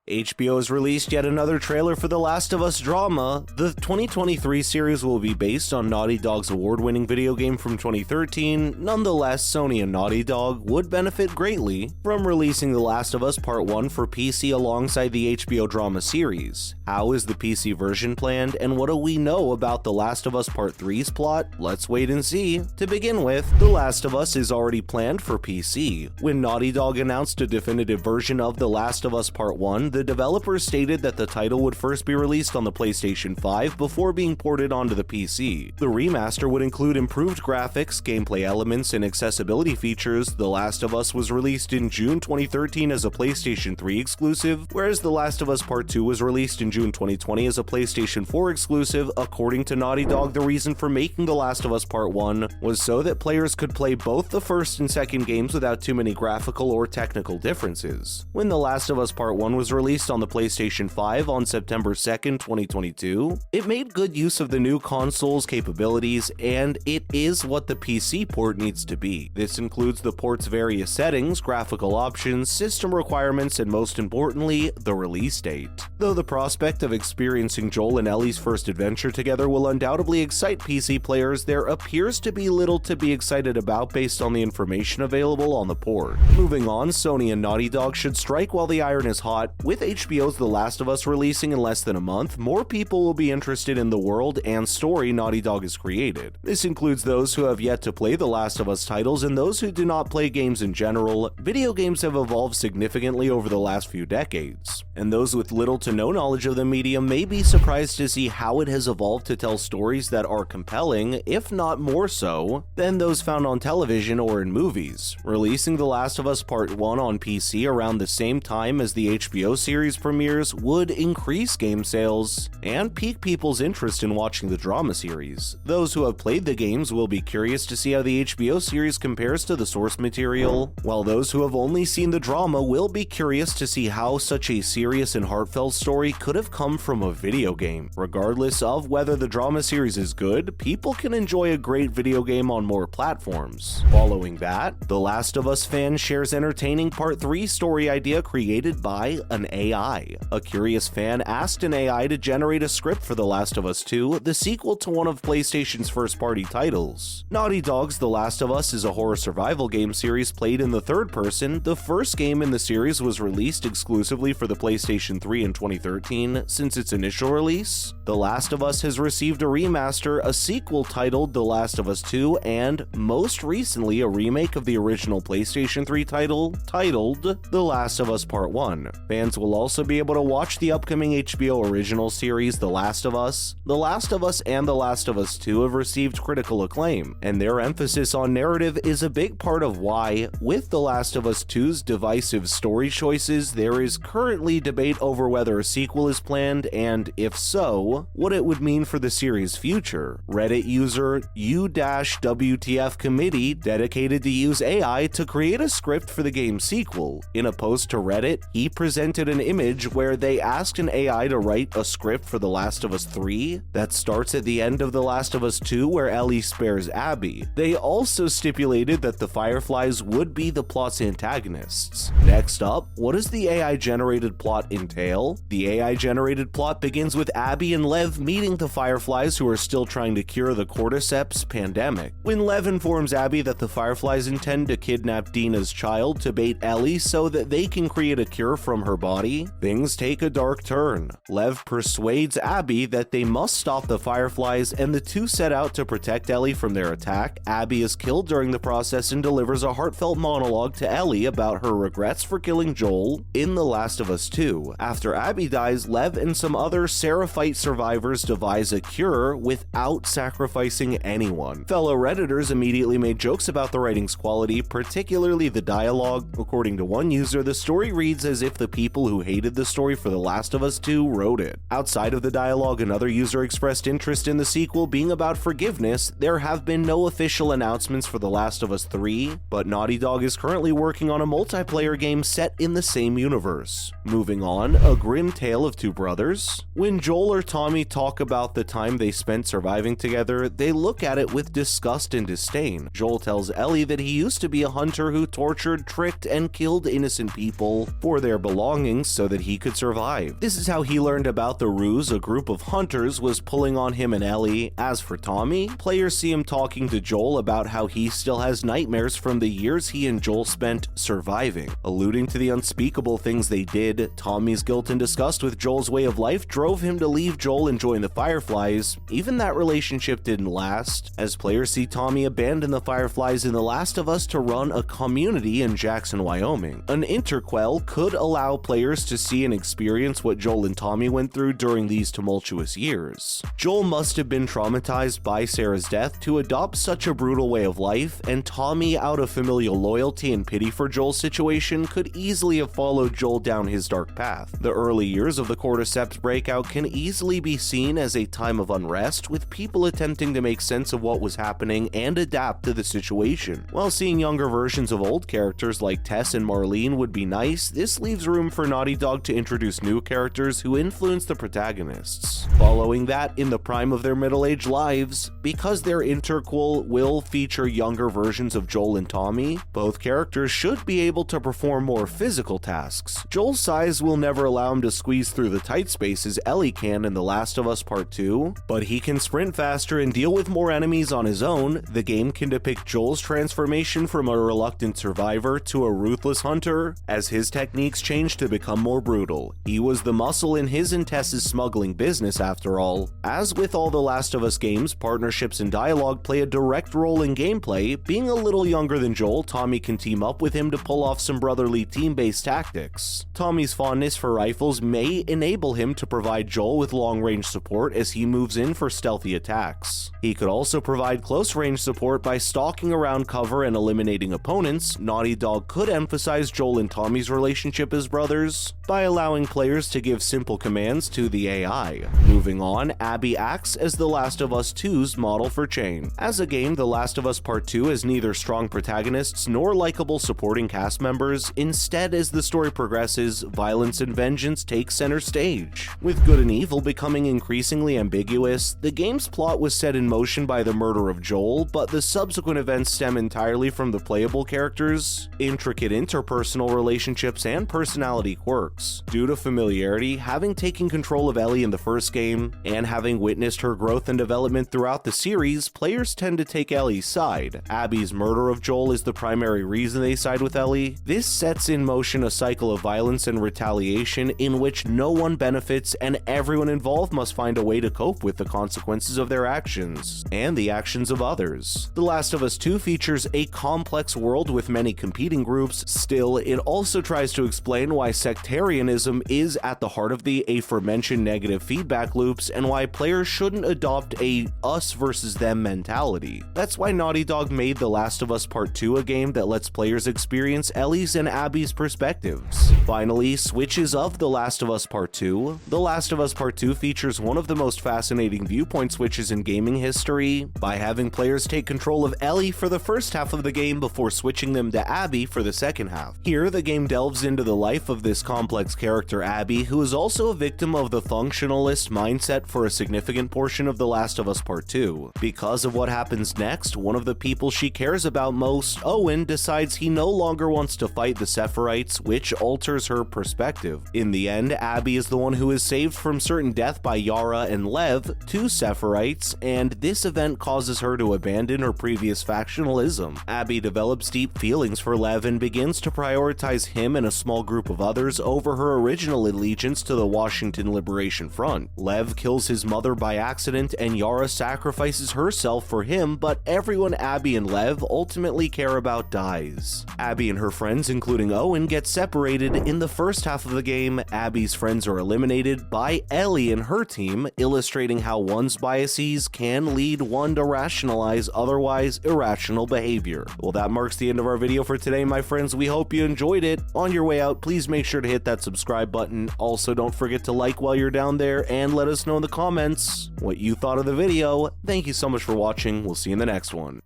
HBO has released yet another trailer for The Last of Us drama. The 2023 series will be based on Naughty Dog's award-winning video game from 2013. Nonetheless, Sony and Naughty Dog would benefit greatly from releasing The Last of Us Part 1 for PC alongside the HBO drama series. How is the PC version planned, and what do we know about The Last of Us Part 3's plot? Let's wait and see. To begin with, The Last of Us is already planned for PC. When Naughty Dog announced a definitive version of The Last of Us Part 1, the developers stated that the title would first be released on the PlayStation 5 before being ported onto the PC. The remaster would include improved graphics, gameplay elements, and accessibility features. The Last of Us was released in June 2013 as a PlayStation 3 exclusive, whereas The Last of Us Part 2 was released in June 2020 as a PlayStation 4 exclusive. According to Naughty Dog, the reason for making The Last of Us Part 1 was so that players could play both the first and second games without too many graphical or technical differences. When The Last of Us Part 1 was released on the PlayStation 5 on September 2nd, 2022, it made good use of the new console's capabilities, and it is what the PC port needs to be. This includes the port's various settings, graphical options, system requirements, and most importantly, the release date. Though the prospect of experiencing Joel and Ellie's first adventure together will undoubtedly excite PC players, there appears to be little to be excited about based on the information available on the port. Moving on, Sony and Naughty Dog should strike while the iron is hot. With HBO's The Last of Us releasing in less than a month, more people will be interested in the world and story Naughty Dog has created. This includes those who have yet to play The Last of Us titles and those who do not play games in general. Video games have evolved significantly over the last few decades, and those with little to no knowledge of the medium may be surprised to see how it has evolved to tell stories that are compelling, if not more so, than those found on television or in movies. Releasing The Last of Us Part 1 on PC around the same time as the HBO series premieres would increase game sales and pique people's interest in watching the drama series. Those who have played the games will be curious to see how the HBO series compares to the source material, while those who have only seen the drama will be curious to see how such a serious and heartfelt story could have come from a video game. Regardless of whether the drama series is good, people can enjoy a great video game on more platforms. Following that, The Last of Us fan shares entertaining Part 3 story idea created by an AI. A curious fan asked an AI to generate a script for The Last of Us 2, the sequel to one of PlayStation's first-party titles. Naughty Dog's The Last of Us is a horror survival game series played in the third person. The first game in the series was released exclusively for the PlayStation 3 in 2013. Since its initial release, The Last of Us has received a remaster, a sequel titled The Last of Us 2, and most recently a remake of the original PlayStation 3 title titled The Last of Us Part 1. Fans will also be able to watch the upcoming HBO original series The Last of Us. The Last of Us and The Last of Us 2 have received critical acclaim, and their emphasis on narrative is a big part of why, with The Last of Us 2's divisive story choices, there is currently debate over whether a sequel is planned, and if so, what it would mean for the series' future. Reddit user U-WTF Committee dedicated to use AI to create a script for the game's sequel. In a post to Reddit, he presented an image where they asked an AI to write a script for The Last of Us 3 that starts at the end of The Last of Us 2 where Ellie spares Abby. They also stipulated that the Fireflies would be the plot's antagonists. Next up, what does the AI-generated plot entail? The AI-generated plot begins with Abby and Lev meeting the Fireflies, who are still trying to cure the cordyceps pandemic. When Lev informs Abby that the Fireflies intend to kidnap Dina's child to bait Ellie so that they can create a cure from her body, things take a dark turn. Lev persuades Abby that they must stop the Fireflies, and the two set out to protect Ellie from their attack. Abby is killed during the process and delivers a heartfelt monologue to Ellie about her regrets for killing Joel in The Last of Us 2. After Abby dies, Lev and some other Seraphite survivors devise a cure without sacrificing anyone. Fellow Redditors immediately made jokes about the writing's quality, particularly the dialogue. According to one user, the story reads as if the people who hated the story for The Last of Us 2 wrote it. Outside of the dialogue, another user expressed interest in the sequel being about forgiveness. There have been no official announcements for The Last of Us 3, but Naughty Dog is currently working on a multiplayer game set in the same universe. Moving Moving on, A Grim Tale of Two Brothers. When Joel or Tommy talk about the time they spent surviving together, they look at it with disgust and disdain. Joel tells Ellie that he used to be a hunter who tortured, tricked, and killed innocent people for their belongings so that he could survive. This is how he learned about the ruse a group of hunters was pulling on him and Ellie. As for Tommy, players see him talking to Joel about how he still has nightmares from the years he and Joel spent surviving. Alluding to the unspeakable things they did, Tommy's guilt and disgust with Joel's way of life drove him to leave Joel and join the Fireflies. Even that relationship didn't last, as players see Tommy abandon the Fireflies in The Last of Us to run a community in Jackson, Wyoming. An interquel could allow players to see and experience what Joel and Tommy went through during these tumultuous years. Joel must have been traumatized by Sarah's death to adopt such a brutal way of life, and Tommy, out of familial loyalty and pity for Joel's situation, could easily have followed Joel down his dark path. The early years of the Cordyceps breakout can easily be seen as a time of unrest, with people attempting to make sense of what was happening and adapt to the situation. While seeing younger versions of old characters like Tess and Marlene would be nice, this leaves room for Naughty Dog to introduce new characters who influence the protagonists. Following that, in the prime of their middle-aged lives, because their interquel will feature younger versions of Joel and Tommy, both characters should be able to perform more physical tasks. Joel's size will never allow him to squeeze through the tight spaces Ellie can in The Last of Us Part 2, but he can sprint faster and deal with more enemies on his own. The game can depict Joel's transformation from a reluctant survivor to a ruthless hunter, as his techniques change to become more brutal. He was the muscle in his and Tess's smuggling business after all. As with all The Last of Us games, partnerships and dialogue play a direct role in gameplay. Being a little younger than Joel, Tommy can team up with him to pull off some brotherly team-based tactics. Tommy's fondness for rifles may enable him to provide Joel with long-range support as he moves in for stealthy attacks. He could also provide close-range support by stalking around cover and eliminating opponents. Naughty Dog could emphasize Joel and Tommy's relationship as brothers by allowing players to give simple commands to the AI. Moving on, Abby acts as The Last of Us 2's model for change. As a game, The Last of Us Part 2 has neither strong protagonists nor likable supporting cast members. Instead, as the story progresses, violence and vengeance take center stage. With good and evil becoming increasingly ambiguous, the game's plot was set in motion by the murder of Joel, but the subsequent events stem entirely from the playable characters' intricate interpersonal relationships and personality quirks. Due to familiarity, having taken control of Ellie in the first game, and having witnessed her growth and development throughout the series, players tend to take Ellie's side. Abby's murder of Joel is the primary reason they side with Ellie. This sets in motion a cycle of violence and retaliation in which no one benefits and everyone involved must find a way to cope with the consequences of their actions and the actions of others. The Last of Us 2 features a complex world with many competing groups. Still, it also tries to explain why sectarianism is at the heart of the aforementioned negative feedback loops and why players shouldn't adopt a us versus them mentality. That's why Naughty Dog made The Last of Us Part 2 a game that lets players experience Ellie's and Abby's perspectives. Finally, switches of The Last of Us Part 2. The Last of Us Part 2 features one of the most fascinating viewpoint switches in gaming history by having players take control of Ellie for the first half of the game before switching them to Abby for the second half. Here, the game delves into the life of this complex character Abby, who is also a victim of the functionalist mindset for a significant portion of The Last of Us Part 2. Because of what happens next, one of the people she cares about most, Owen, decides he no longer wants to fight the Sephirites, which alters her perspective. In the end, Abby is the one who is saved from certain death by Yara and Lev, two Sephirites, and this event causes her to abandon her previous factionalism. Abby develops deep feelings for Lev and begins to prioritize him and a small group of others over her original allegiance to the Washington Liberation Front. Lev kills his mother by accident and Yara sacrifices herself for him, but everyone Abby and Lev ultimately care about dies. Abby and her friends, including Owen, get separated. In the first half of the game, Abby's friends are eliminated by Ellie and her team, illustrating how one's biases can lead one to rationalize otherwise irrational behavior. Well, that marks the end of our video for today, my friends. We hope you enjoyed it. On your way out, please make sure to hit that subscribe button. Also, don't forget to like while you're down there and let us know in the comments what you thought of the video. Thank you so much for watching. We'll see you in the next one.